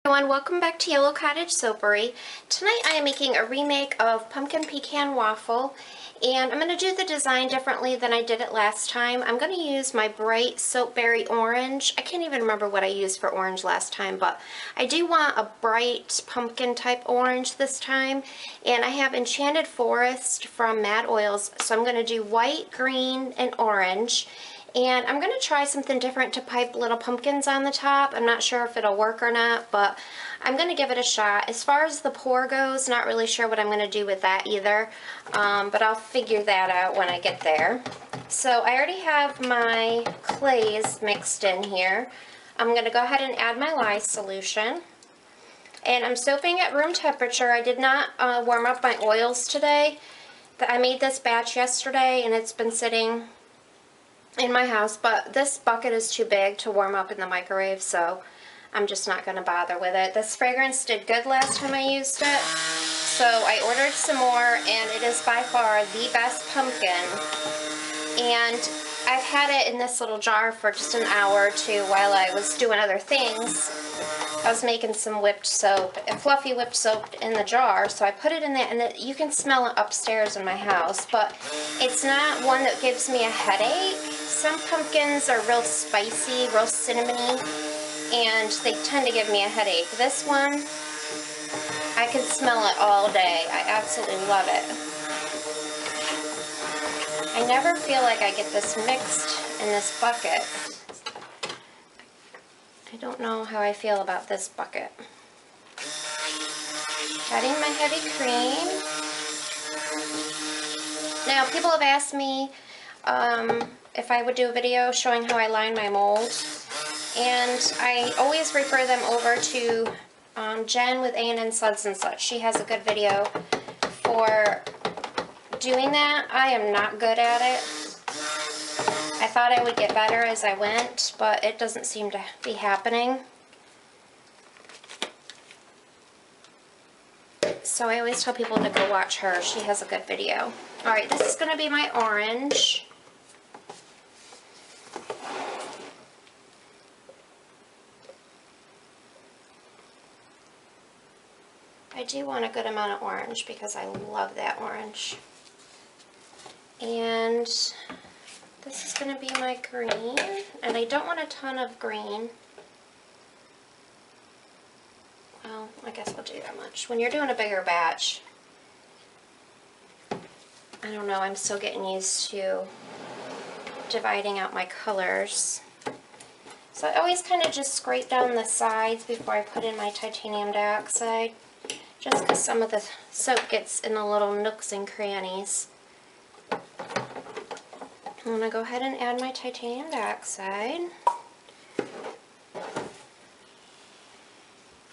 Everyone, welcome back to Yellow Cottage Soapery. Tonight I am making a remake of Pumpkin Pecan Waffle, and I'm going to do the design differently than I did it last time. I'm going to use my bright Soapberry Orange. I can't even remember what I used for orange last time, but I do want a bright pumpkin type orange this time. And I have Enchanted Forest from Mad Oils, so I'm going to do white, green, and orange. And I'm going to try something different to pipe little pumpkins on the top. I'm not sure if it'll work or not, but I'm going to give it a shot. As far as the pour goes, not really sure what I'm going to do with that either, but I'll figure that out when I get there. So I already have my clays mixed in here. I'm going to go ahead and add my lye solution. And I'm soaping at room temperature. I did not warm up my oils today. I made this batch yesterday and it's been sitting in my house, but this bucket is too big to warm up in the microwave, so I'm just not going to bother with it. This fragrance did good last time I used it, so I ordered some more, and it is by far the best pumpkin. And I've had it in this little jar for just an hour or two while I was doing other things. I was making some whipped soap, a fluffy whipped soap in the jar, so I put it in there, and you can smell it upstairs in my house, but it's not one that gives me a headache. Some pumpkins are real spicy, real cinnamony, and they tend to give me a headache. This one, I can smell it all day. I absolutely love it. I never feel like I get this mixed in this bucket. I don't know how I feel about this bucket. Adding my heavy cream. Now, people have asked me if I would do a video showing how I line my mold, and I always refer them over to Jen with A&N Suds and Such. She has a good video for doing that. I am not good at it. I thought I would get better as I went, but it doesn't seem to be happening. So I always tell people to go watch her. She has a good video. Alright, this is going to be my orange. I do want a good amount of orange because I love that orange. And this is going to be my green, and I don't want a ton of green. Well, I guess we'll do that much. When you're doing a bigger batch, I don't know, I'm still getting used to dividing out my colors. So I always kind of just scrape down the sides before I put in my titanium dioxide, just because some of the soap gets in the little nooks and crannies. I'm going to go ahead and add my titanium dioxide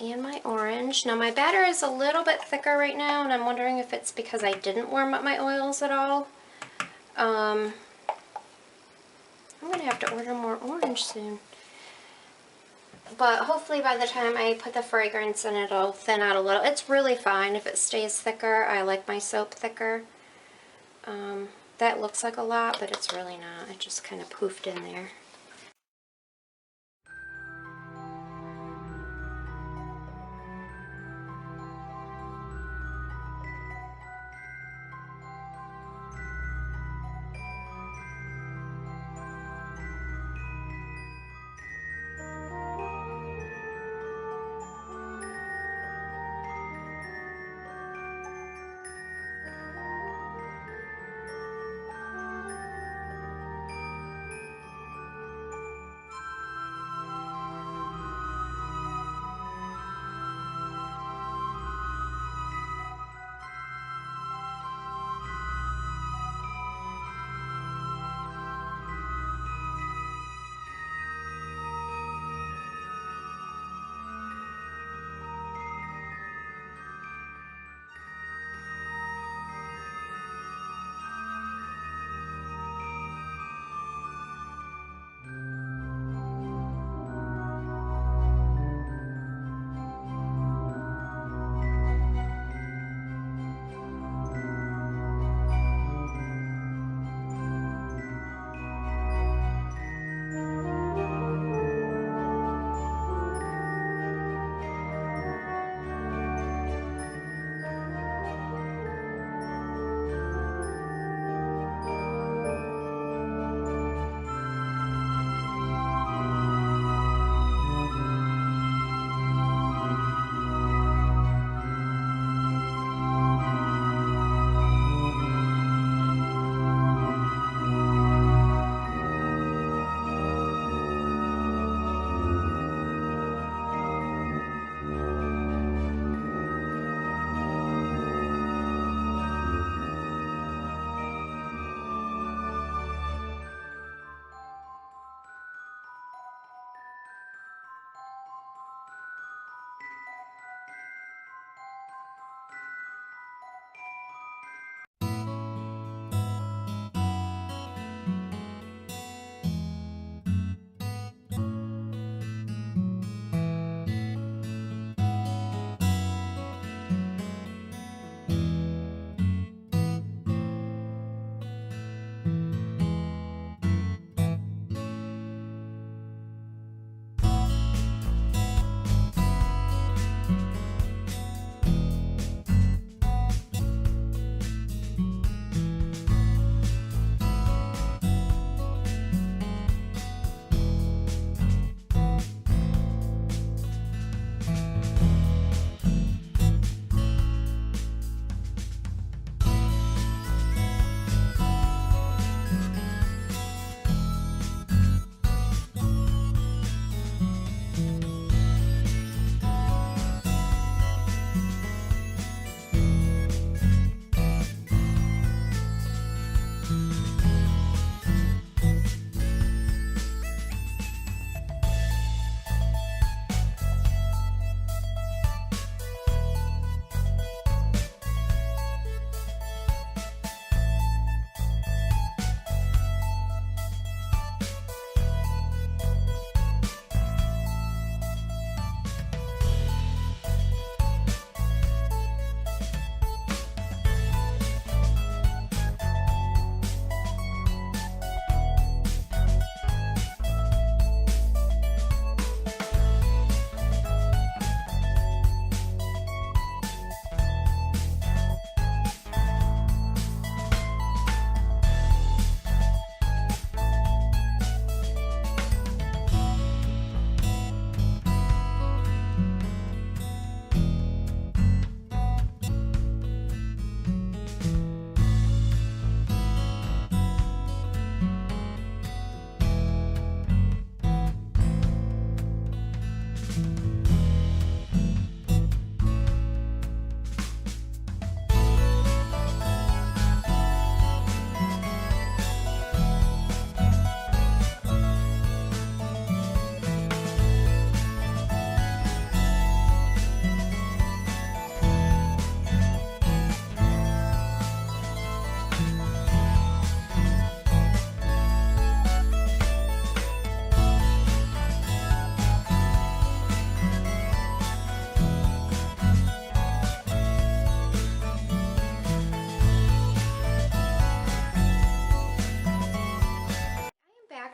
and my orange. Now my batter is a little bit thicker right now, and I'm wondering if it's because I didn't warm up my oils at all. I'm going to have to order more orange soon. But hopefully by the time I put the fragrance in, it'll thin out a little. It's really fine if it stays thicker. I like my soap thicker. That looks like a lot, but it's really not. It just kind of poofed in there.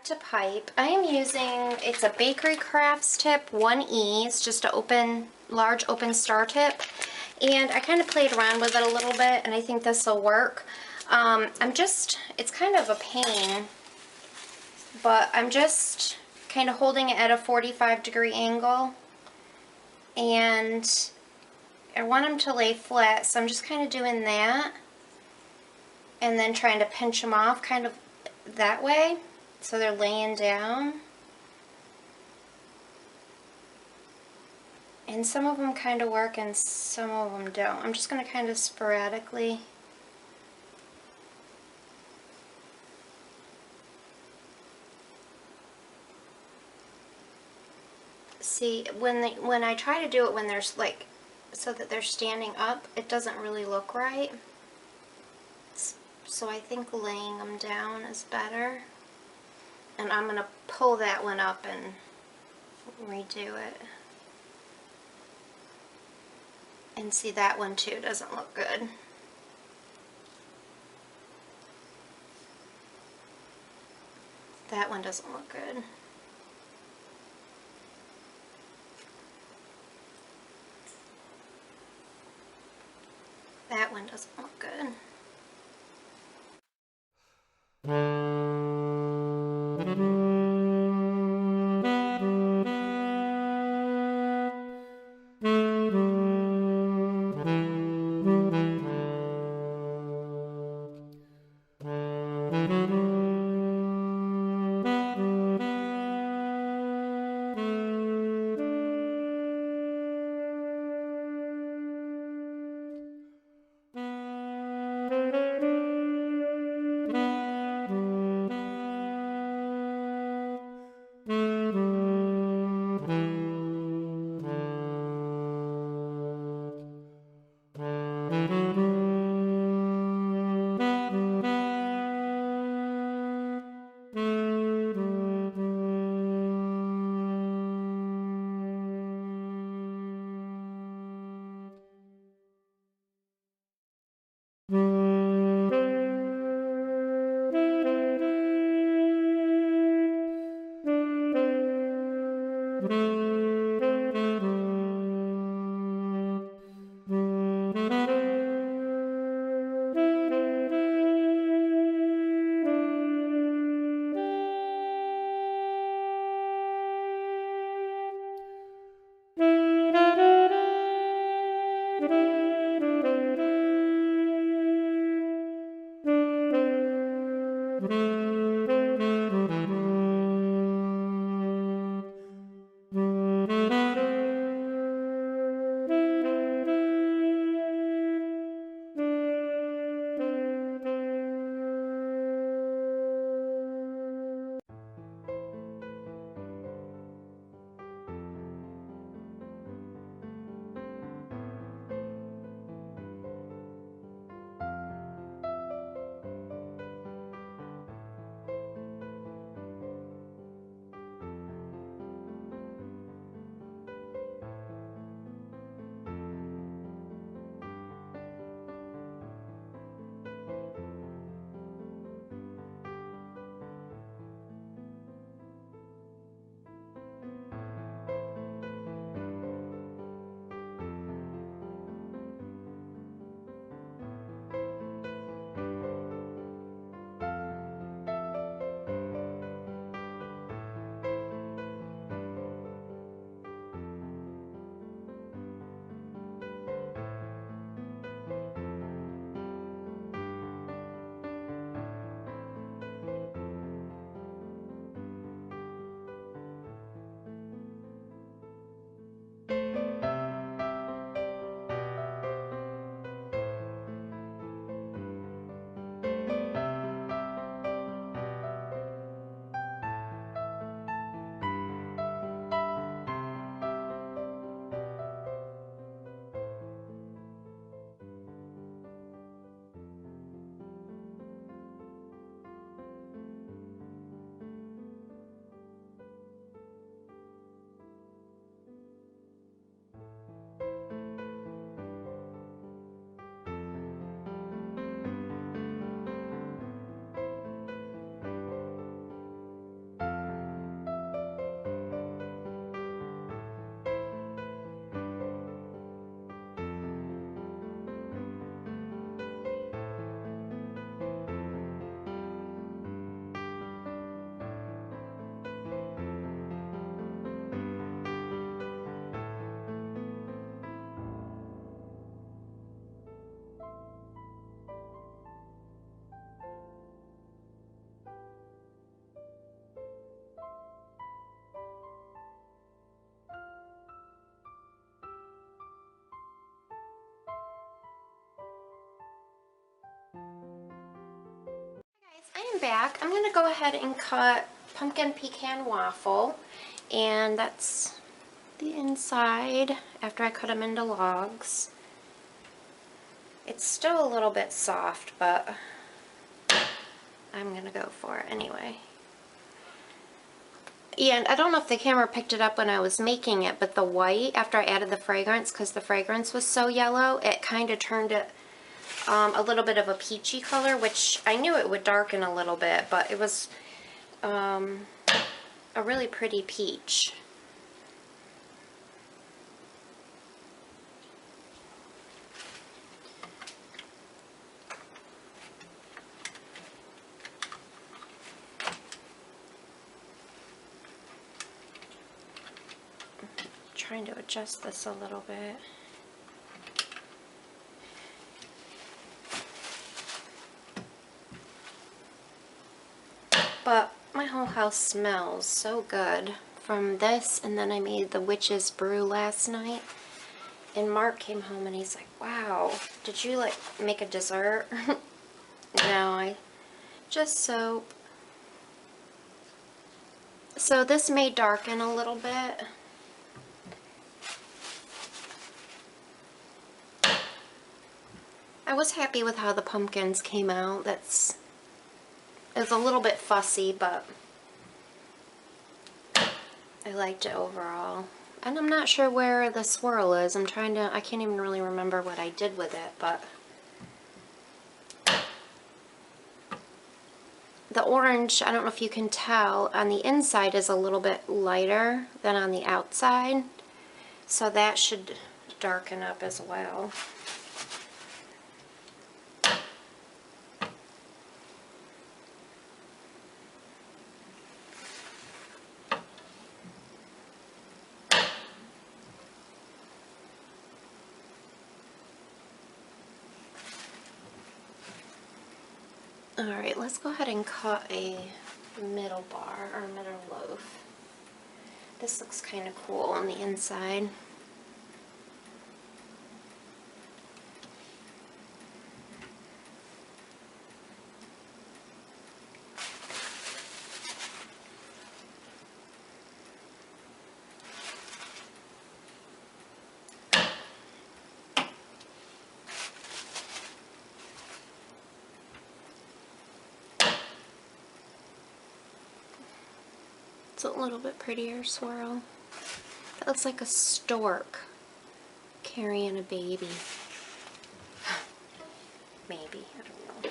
back to pipe. I am using, it's a Bakery Crafts tip 1E. It's just a large open star tip. And I kind of played around with it a little bit, and I think this will work. It's kind of a pain, but I'm just kind of holding it at a 45-degree angle. And I want them to lay flat, so I'm just kind of doing that. And then trying to pinch them off kind of that way, so they're laying down. And some of them kind of work and some of them don't. I'm just going to kind of sporadically. See, when I try to do it when there's like, so that they're standing up, it doesn't really look right. So I think laying them down is better. And I'm going to pull that one up and redo it. And see, that one too doesn't look good. That one doesn't look good. That one doesn't look good. back. I'm going to go ahead and cut pumpkin pecan waffle, and that's the inside after I cut them into logs. It's still a little bit soft, but I'm going to go for it anyway. And I don't know if the camera picked it up when I was making it, but the white, after I added the fragrance, because the fragrance was so yellow, it kind of turned it a little bit of a peachy color, which I knew it would darken a little bit, but it was a really pretty peach. Trying to adjust this a little bit. But my whole house smells so good from this, and then I made the witch's brew last night, and Mark came home and he's like, wow, did you like make a dessert? No, just soap. So this may darken a little bit. I was happy with how the pumpkins came out. It's a little bit fussy, but I liked it overall. And I'm not sure where the swirl is. I can't even really remember what I did with it, but the orange, I don't know if you can tell, on the inside is a little bit lighter than on the outside. So that should darken up as well. Alright, let's go ahead and cut a middle bar, or middle loaf. This looks kind of cool on the inside. A little bit prettier swirl. That looks like a stork carrying a baby. Maybe, I don't know.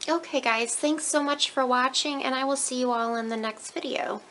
Okay guys, thanks so much for watching, and I will see you all in the next video.